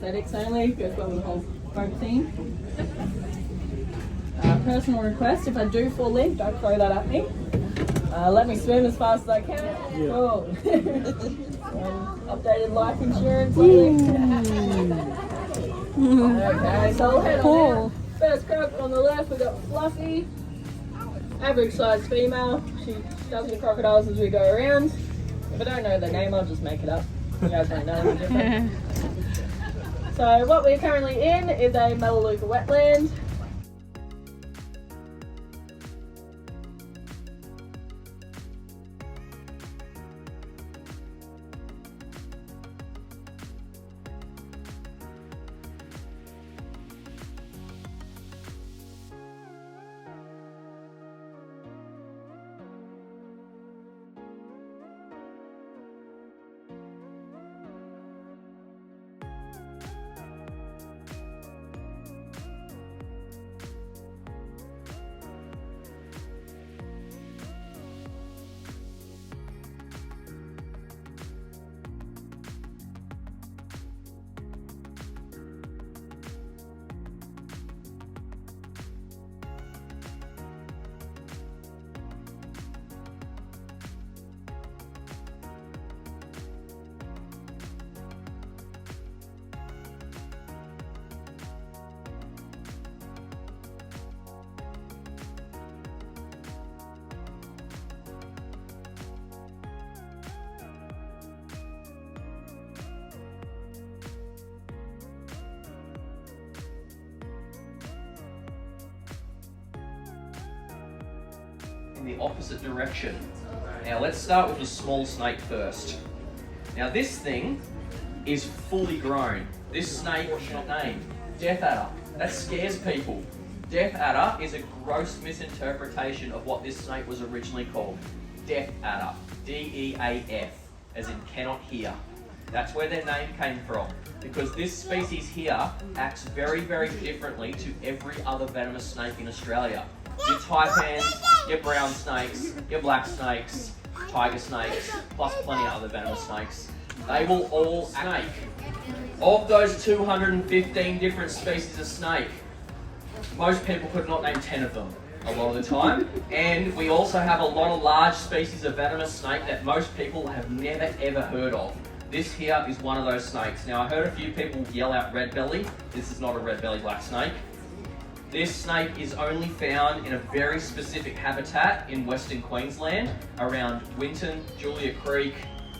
aesthetics only, goes well with the whole boat theme. Personal request, if I do fall in, don't throw that at me. Let me swim as fast as I can. Yeah. Cool. Updated life insurance. Okay, so I'll head on out. First croc on the left, we've got Fluffy. Average sized female. She does the crocodiles as we go around. If I don't know the name, I'll just make it up. You guys won't know any different. So what we're currently in is a Melaleuca wetland. In the opposite direction. Now let's start with the small snake first. Now this thing is fully grown. This snake is not named Death Adder. That scares people. Death Adder is a gross misinterpretation of what this snake was originally called. Death Adder. D-E-A-F, as in cannot hear. That's where their name came from. Because this species here acts very, very differently to every other venomous snake in Australia. Your taipans, your brown snakes, your black snakes, tiger snakes, plus plenty of other venomous snakes. They will all snake. Of those 215 different species of snake, most people could not name 10 of them a lot of the time. And we also have a lot of large species of venomous snake that most people have never ever heard of. This here is one of those snakes. Now I heard a few people yell out red belly. This is not a red belly black snake. This snake is only found in a very specific habitat in Western Queensland around Winton, Julia Creek,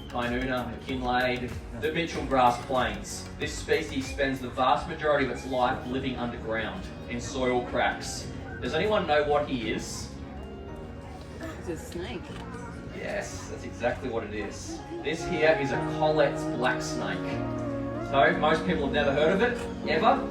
Kynuna, Kinlaid, the Mitchell Grass Plains. This species spends the vast majority of its life living underground in soil cracks. Does anyone know what he is? It's a snake. Yes, that's exactly what it is. This here is a Collette's black snake. So most people have never heard of it, ever.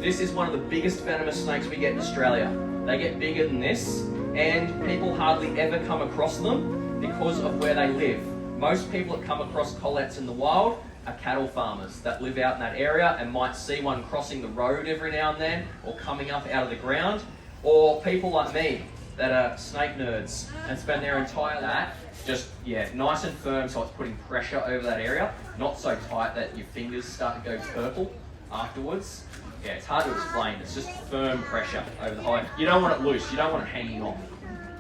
This is one of the biggest venomous snakes we get in Australia. They get bigger than this, and people hardly ever come across them because of where they live. Most people that come across Collettes in the wild are cattle farmers that live out in that area and might see one crossing the road every now and then, or coming up out of the ground, or people like me that are snake nerds and spend their entire life just, nice and firm, so it's putting pressure over that area, not so tight that your fingers start to go purple afterwards. Yeah, it's hard to explain. It's just firm pressure over the hide. You don't want it loose. You don't want it hanging off.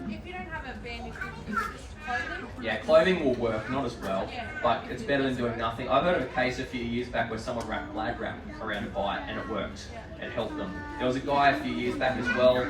If you don't have a bandage, you can just clothing? Yeah, clothing will work, not as well, but it's better than doing nothing. I've heard of a case a few years back where someone wrapped lag wrap around a bite and it worked. It helped them. There was a guy a few years back as well.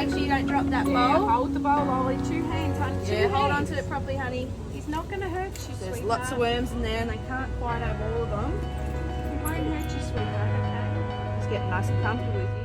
Make sure you don't drop that Yeah, bowl. hold the bowl, Ollie. 2 hands, honey. 2 Yeah, hands. hold on to it properly, honey. He's not going to hurt you, There's sweetheart. lots of worms in there and they can't quite have all of them. He won't hurt you, sweetheart, okay? He's getting nice and comfy with you.